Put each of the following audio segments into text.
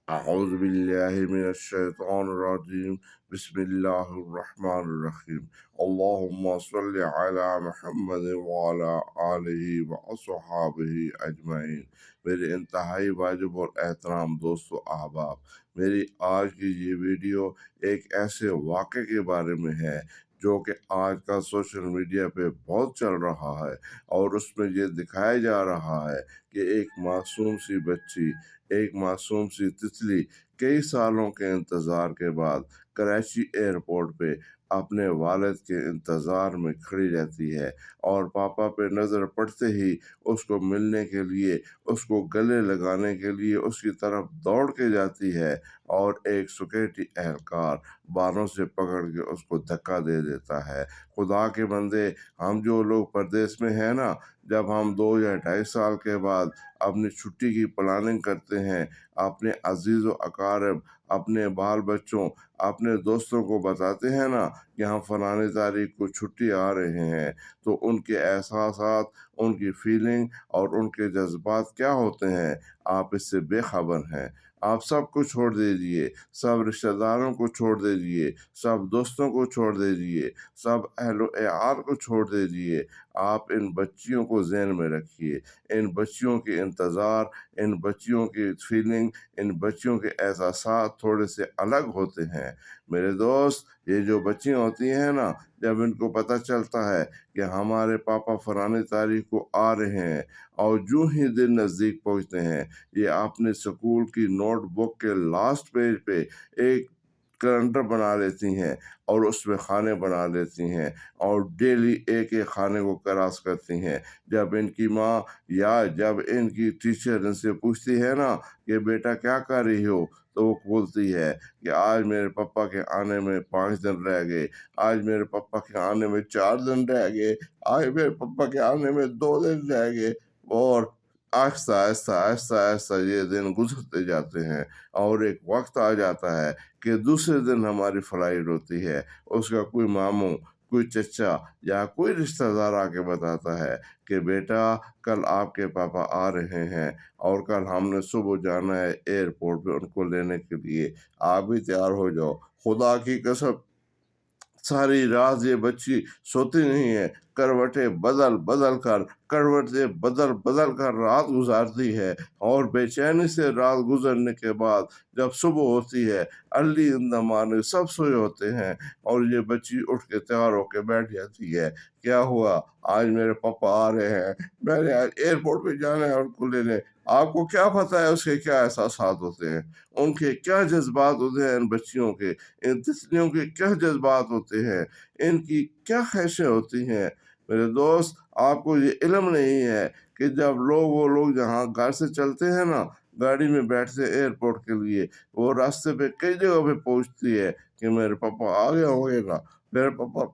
أعوذ بالله من الشيطان الرجيم بسم الله الرحمن الرحيم اللهم صل على محمد وعلى آله وصحابه أجمعین۔ میرے انتہائی واجب اور احترام دوستو احباب، میری آج کی یہ ویڈیو ایک ایسے واقعے کے بارے میں ہے جو کہ آج کا سوشل میڈیا پہ بہت چل رہا ہے، اور اس میں یہ دکھایا جا رہا ہے کہ ایک معصوم سی بچی، ایک معصوم سی تتلی کئی سالوں کے انتظار کے بعد کراچی ایئرپورٹ پہ اپنے والد کے انتظار میں کھڑی رہتی ہے، اور پاپا پہ نظر پڑتے ہی اس کو ملنے کے لیے، اس کو گلے لگانے کے لیے اس کی طرف دوڑ کے جاتی ہے، اور ایک سیکورٹی اہلکار بالوں سے پکڑ کے اس کو دھکا دے دیتا ہے۔ خدا کے بندے، ہم جو لوگ پردیس میں ہیں نا، جب ہم 2 یا 2.5 سال کے بعد اپنی چھٹی کی پلاننگ کرتے ہیں، اپنے عزیز و اقارب، اپنے بال بچوں، اپنے دوستوں کو بتاتے ہیں نا کہ ہم فلانی تاریخ کو چھٹی آ رہے ہیں، تو ان کے احساسات، ان کی فیلنگ اور ان کے جذبات کیا ہوتے ہیں، آپ اس سے بے خبر ہیں۔ آپ سب کو چھوڑ دیجئے، سب رشتہ داروں کو چھوڑ دیجئے، سب دوستوں کو چھوڑ دیجئے، سب اہل و عیال کو چھوڑ دیجئے۔ آپ ان بچیوں کو ذہن میں رکھیے، ان بچیوں کے انتظار، ان بچیوں کی فیلنگ، ان بچیوں کے احساسات تھوڑے سے الگ ہوتے ہیں۔ میرے دوست، یہ جو بچیاں ہوتی ہیں نا، جب ان کو پتہ چلتا ہے کہ ہمارے پاپا فلانی تاریخ کو آ رہے ہیں، اور جو ہی دن نزدیک پہنچتے ہیں، یہ اپنے اسکول کی نوٹ بک کے لاسٹ پیج پہ ایک کیلنڈر بنا لیتی ہیں، اور اس میں کھانے بنا لیتی ہیں، اور ڈیلی ایک ایک کھانے کو کراس کرتی ہیں۔ جب ان کی ماں یا جب ان کی ٹیچر ان سے پوچھتی ہے نا کہ بیٹا کیا کر رہی ہو، تو وہ بولتی ہے کہ آج میرے پپا کے آنے میں 5 دن رہ گئے، آج میرے پپا کے آنے میں 4 دن رہ گئے، آج میرے پپا کے آنے میں 2 دن رہ گئے، اور آہستہ آہستہ آہستہ آہستہ یہ دن گزرتے جاتے ہیں، اور ایک وقت آ جاتا ہے کہ دوسرے دن ہماری فلائٹ ہوتی ہے۔ اس کا کوئی ماموں، کوئی چچا یا کوئی رشتہ دار آ کے بتاتا ہے کہ بیٹا کل آپ کے پاپا آ رہے ہیں، اور کل ہم نے صبح جانا ہے ایئرپورٹ پہ ان کو لینے کے لیے، آپ بھی تیار ہو جاؤ۔ خدا کی قسم، ساری رات یہ بچی سوتی نہیں ہے، کروٹیں بدل بدل کر رات گزارتی ہے، اور بے چینی سے رات گزرنے کے بعد جب صبح ہوتی ہے، ارلی ان دا مارننگ، سب سوئے ہوتے ہیں، اور یہ بچی اٹھ کے تیار ہو کے بیٹھ جاتی ہے۔ کیا ہوا؟ آج میرے پاپا آ رہے ہیں، میں نے آج ایئرپورٹ پہ جانا ہے ان کو لینے۔ آپ کو کیا پتہ ہے اس کے کیا احساسات ہوتے ہیں، ان کے کیا جذبات ہوتے ہیں، ان بچیوں کے، ان تسلیوں کے کیا جذبات ہوتے ہیں، ان کی کیا خواہشیں ہوتی ہیں۔ میرے دوست، آپ کو یہ علم نہیں ہے کہ جب وہ لوگ جہاں گھر سے چلتے ہیں نا، گاڑی میں بیٹھتے ایئرپورٹ کے لیے، وہ راستے پہ کئی جگہ پہ پہنچتی ہے کہ میرے پاپا آ گئے ہوں گے نا، میرے پاپا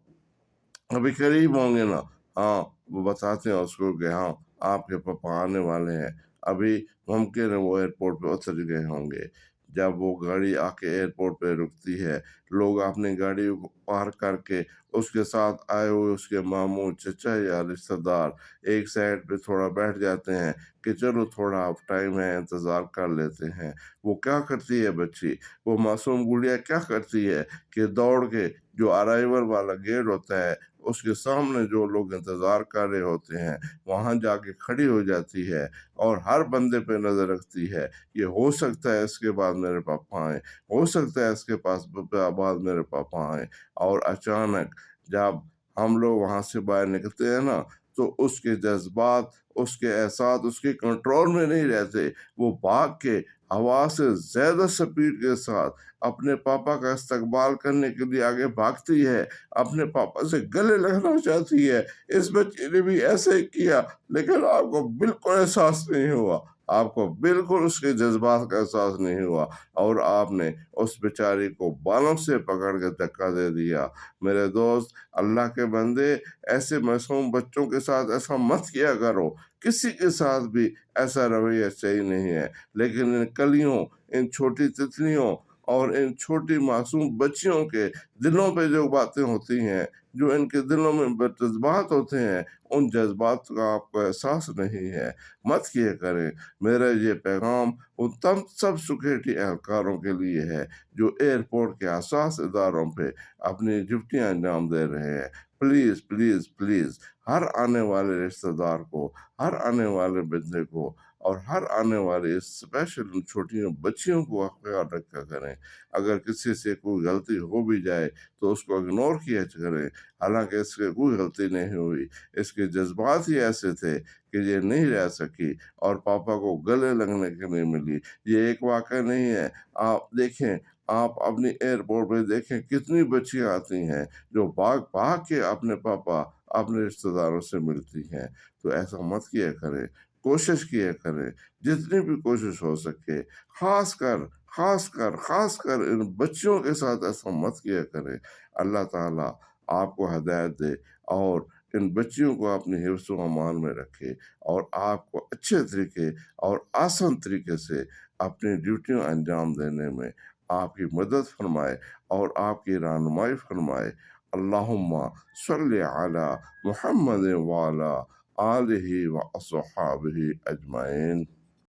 ابھی قریب ہوں گے نا۔ ہاں، وہ بتاتے ہیں اس کو کہ ہاں آپ کے پاپا آنے والے ہیں، ابھی ممکن ہے وہ ایئرپورٹ پہ اتر گئے ہوں گے۔ جب وہ گاڑی آ کے ایئرپورٹ پہ رکتی ہے، لوگ اپنی گاڑی کو پارک کر کے اس کے ساتھ آئے ہوئے اس کے ماموں، چچا یا رشتہ دار ایک سائڈ پہ تھوڑا بیٹھ جاتے ہیں کہ چلو تھوڑا اب ٹائم ہے، انتظار کر لیتے ہیں۔ وہ کیا کرتی ہے بچی، وہ معصوم گڑیا کیا کرتی ہے کہ دوڑ کے جو ارائیول والا گیٹ ہوتا ہے، اس کے سامنے جو لوگ انتظار کر رہے ہوتے ہیں، وہاں جا کے کھڑی ہو جاتی ہے، اور ہر بندے پہ نظر رکھتی ہے۔ یہ ہو سکتا ہے اس کے بعد میرے پاپا آئیں، ہو سکتا ہے اس کے پاس بعد میرے پاپا آئیں۔ اور اچانک جب ہم لوگ وہاں سے باہر نکلتے ہیں نا، تو اس کے جذبات، اس کے احساس اس کے کنٹرول میں نہیں رہتے، وہ بھاگ کے ہوا سے زیادہ سپیڈ کے ساتھ اپنے پاپا کا استقبال کرنے کے لیے آگے بھاگتی ہے، اپنے پاپا سے گلے لگنا چاہتی ہے۔ اس بچے نے بھی ایسے ہی کیا، لیکن آپ کو بالکل احساس نہیں ہوا، آپ کو بالکل اس کے جذبات کا احساس نہیں ہوا، اور آپ نے اس بیچاری کو بالوں سے پکڑ کے دھکا دے دیا۔ میرے دوست، اللہ کے بندے، ایسے معصوم بچوں کے ساتھ ایسا مت کیا کرو، کسی کے ساتھ بھی ایسا رویہ صحیح نہیں ہے۔ لیکن ان کلیوں، ان چھوٹی تتلیوں اور ان چھوٹی معصوم بچیوں کے دلوں پہ جو باتیں ہوتی ہیں، جو ان کے دلوں میں جذبات ہوتے ہیں ان جذبات کا آپ کو احساس نہیں ہے، مت کیا کریں۔ میرا یہ پیغام ان سب سیکورٹی اہلکاروں کے لیے ہے جو ایئرپورٹ کے حساس اداروں پہ اپنی ڈیوٹیاں انجام دے رہے ہیں۔ پلیز پلیز پلیز ہر آنے والے رشتہ دار کو، ہر آنے والے بندے کو اور ہر آنے والے اسپیشل چھوٹیوں بچیوں کو خیال رکھا کریں۔ اگر کسی سے کوئی غلطی ہو بھی جائے تو اس کو اگنور کیا کریں، حالانکہ اس سے کوئی غلطی نہیں ہوئی، اس کے جذبات ہی ایسے تھے کہ یہ نہیں رہ سکی اور پاپا کو گلے لگنے کے لیے ملی۔ یہ ایک واقعہ نہیں ہے، آپ دیکھیں، آپ اپنی ایئرپورٹ پہ دیکھیں کتنی بچیاں آتی ہیں جو بھاگ بھاگ کے اپنے پاپا اپنے رشتہ داروں سے ملتی ہیں۔ تو ایسا مت کیا کریں، کوشش کیا کریں جتنی بھی کوشش ہو سکے، خاص کر ان بچوں کے ساتھ ایسا مت کیا کریں۔ اللہ تعالیٰ آپ کو ہدایت دے اور ان بچیوں کو اپنی حفظ و امان میں رکھے اور آپ کو اچھے طریقے اور آسان طریقے سے اپنی ڈیوٹیوں انجام دینے میں آپ کی مدد فرمائے اور آپ کی رہنمائی فرمائے۔ اللہم صلی علی محمد وعلی آلہ و اصحابہ اجمعین۔